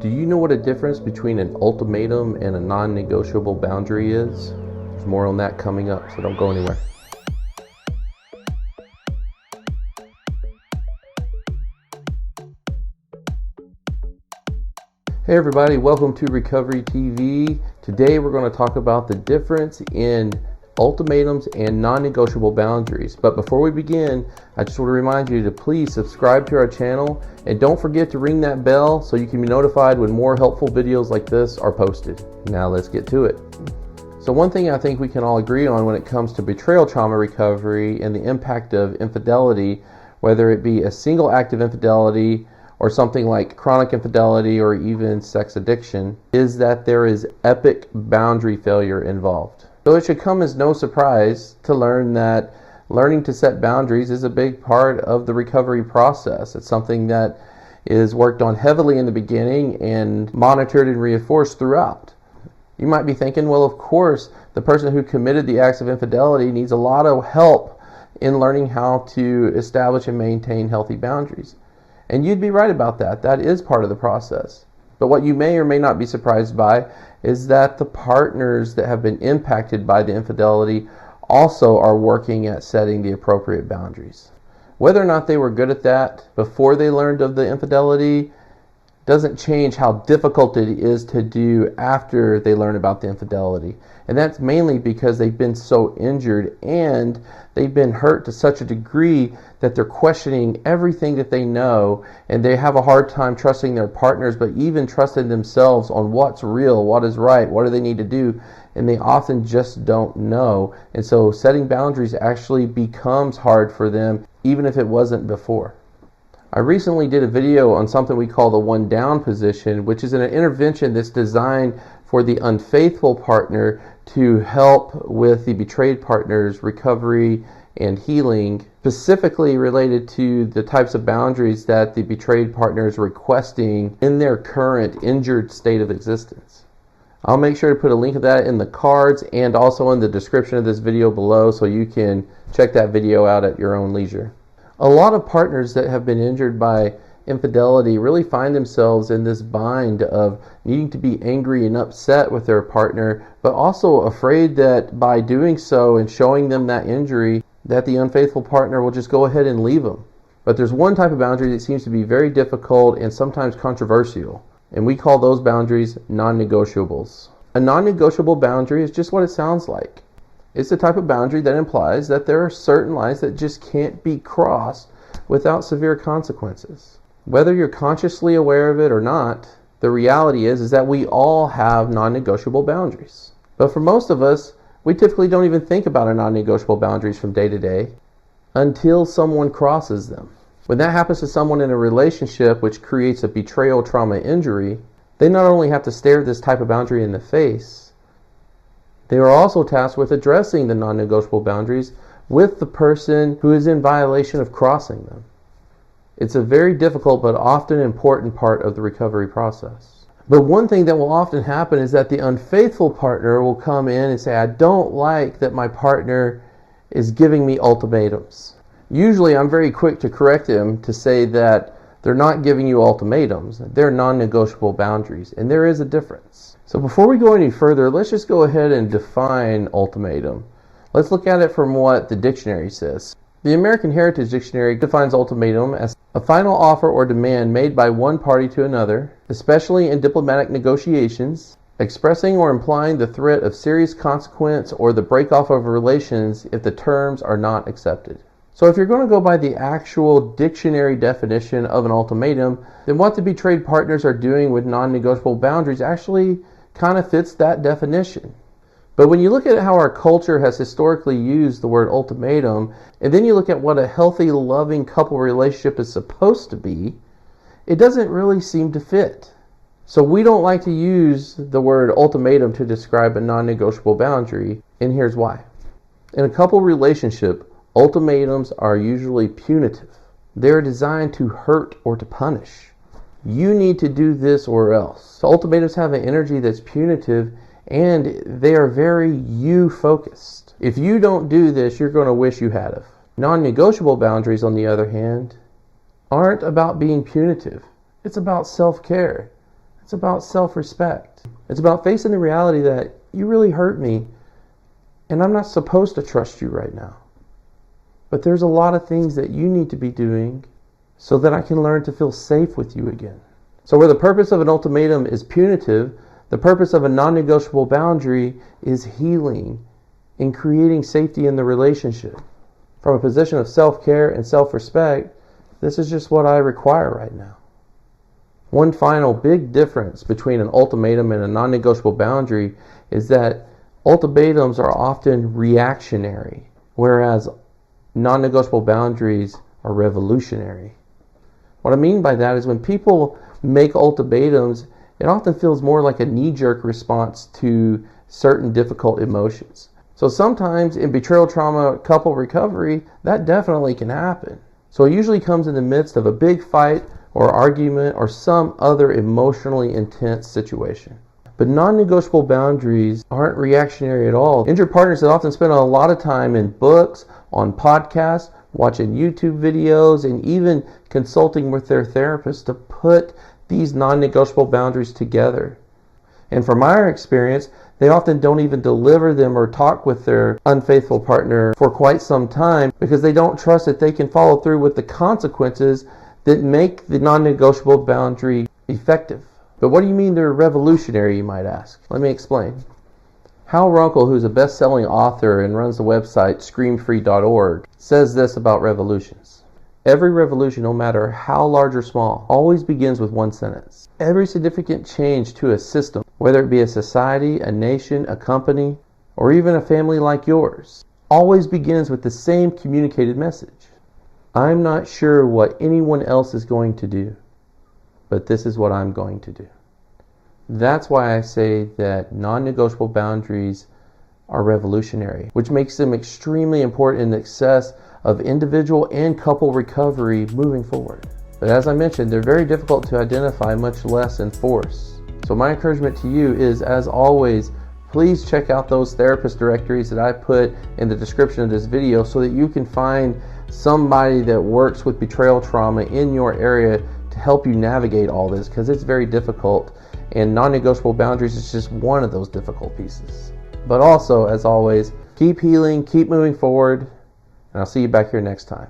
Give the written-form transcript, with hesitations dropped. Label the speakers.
Speaker 1: Do you know what a difference between an ultimatum and a non-negotiable boundary is? There's more on that coming up, so don't go anywhere. Hey everybody, welcome to Recovery TV. Today we're going to talk about the difference in ultimatums and non-negotiable boundaries. But before we begin, I just want to remind you to please subscribe to our channel and don't forget to ring that bell so you can be notified when more helpful videos like this are posted. Now let's get to it. So one thing I think we can all agree on when it comes to betrayal trauma recovery and the impact of infidelity, whether it be a single act of infidelity or something like chronic infidelity or even sex addiction, is that there is epic boundary failure involved. So it should come as no surprise to learn that learning to set boundaries is a big part of the recovery process. It's something that is worked on heavily in the beginning and monitored and reinforced throughout. You might be thinking, well, of course, the person who committed the acts of infidelity needs a lot of help in learning how to establish and maintain healthy boundaries. And you'd be right about that. That is part of the process. But what you may or may not be surprised by is that the partners that have been impacted by the infidelity also are working at setting the appropriate boundaries. Whether or not they were good at that before they learned of the infidelity doesn't change how difficult it is to do after they learn about the infidelity. And that's mainly because they've been so injured and they've been hurt to such a degree that they're questioning everything that they know, and they have a hard time trusting their partners, but even trusting themselves on what's real, what is right, what do they need to do, and they often just don't know. And so setting boundaries actually becomes hard for them, even if it wasn't before. I recently did a video on something we call the one down position, which is an intervention that's designed for the unfaithful partner to help with the betrayed partner's recovery and healing, specifically related to the types of boundaries that the betrayed partner is requesting in their current injured state of existence. I'll make sure to put a link of that in the cards and also in the description of this video below so you can check that video out at your own leisure. A lot of partners that have been injured by infidelity really find themselves in this bind of needing to be angry and upset with their partner, but also afraid that by doing so and showing them that injury, that the unfaithful partner will just go ahead and leave them. But there's one type of boundary that seems to be very difficult and sometimes controversial, and we call those boundaries non-negotiables. A non-negotiable boundary is just what it sounds like. It's the type of boundary that implies that there are certain lines that just can't be crossed without severe consequences. Whether you're consciously aware of it or not, the reality is that we all have non-negotiable boundaries. But for most of us, we typically don't even think about our non-negotiable boundaries from day to day until someone crosses them. When that happens to someone in a relationship which creates a betrayal trauma injury, they not only have to stare this type of boundary in the face, they are also tasked with addressing the non-negotiable boundaries with the person who is in violation of crossing them. It's a very difficult but often important part of the recovery process. But one thing that will often happen is that the unfaithful partner will come in and say, I don't like that my partner is giving me ultimatums. Usually I'm very quick to correct them to say that they're not giving you ultimatums, they're non-negotiable boundaries, and there is a difference. So before we go any further, let's just go ahead and define ultimatum. Let's look at it from what the dictionary says. The American Heritage Dictionary defines ultimatum as a final offer or demand made by one party to another, especially in diplomatic negotiations, expressing or implying the threat of serious consequence or the break-off of relations if the terms are not accepted. So if you're going to go by the actual dictionary definition of an ultimatum, then what the betrayed partners are doing with non-negotiable boundaries actually kind of fits that definition. But when you look at how our culture has historically used the word ultimatum, and then you look at what a healthy, loving couple relationship is supposed to be, it doesn't really seem to fit. So we don't like to use the word ultimatum to describe a non-negotiable boundary, and here's why. In a couple relationship, ultimatums are usually punitive. They're designed to hurt or to punish. You need to do this or else. So ultimatums have an energy that's punitive, and they are very you-focused. If you don't do this, you're going to wish you had. Non-negotiable boundaries, on the other hand, aren't about being punitive. It's about self-care. It's about self-respect. It's about facing the reality that you really hurt me and I'm not supposed to trust you right now. But there's a lot of things that you need to be doing so that I can learn to feel safe with you again. So where the purpose of an ultimatum is punitive, the purpose of a non-negotiable boundary is healing and creating safety in the relationship. From a position of self-care and self-respect, this is just what I require right now. One final big difference between an ultimatum and a non-negotiable boundary is that ultimatums are often reactionary, whereas non-negotiable boundaries are revolutionary. What I mean by that is when people make ultimatums, it often feels more like a knee-jerk response to certain difficult emotions. So sometimes in betrayal trauma couple recovery, that definitely can happen. So it usually comes in the midst of a big fight or argument or some other emotionally intense situation. But non-negotiable boundaries aren't reactionary at all. Injured partners have often spent a lot of time in books, on podcasts, watching YouTube videos, and even consulting with their therapist to put these non-negotiable boundaries together. And from my experience, they often don't even deliver them or talk with their unfaithful partner for quite some time because they don't trust that they can follow through with the consequences that make the non-negotiable boundary effective. But what do you mean they're revolutionary, you might ask? Let me explain. Hal Runkle, who's a best-selling author and runs the website screamfree.org, says this about revolutions. Every revolution, no matter how large or small, always begins with one sentence. Every significant change to a system, whether it be a society, a nation, a company, or even a family like yours, always begins with the same communicated message. I'm not sure what anyone else is going to do, but this is what I'm going to do. That's why I say that non-negotiable boundaries are revolutionary, which makes them extremely important in the success of individual and couple recovery moving forward. But as I mentioned, they're very difficult to identify, much less enforce. So my encouragement to you is, as always, please check out those therapist directories that I put in the description of this video so that you can find somebody that works with betrayal trauma in your area to help you navigate all this, because it's very difficult, and non-negotiable boundaries is just one of those difficult pieces. But also, as always, keep healing, keep moving forward, and I'll see you back here next time.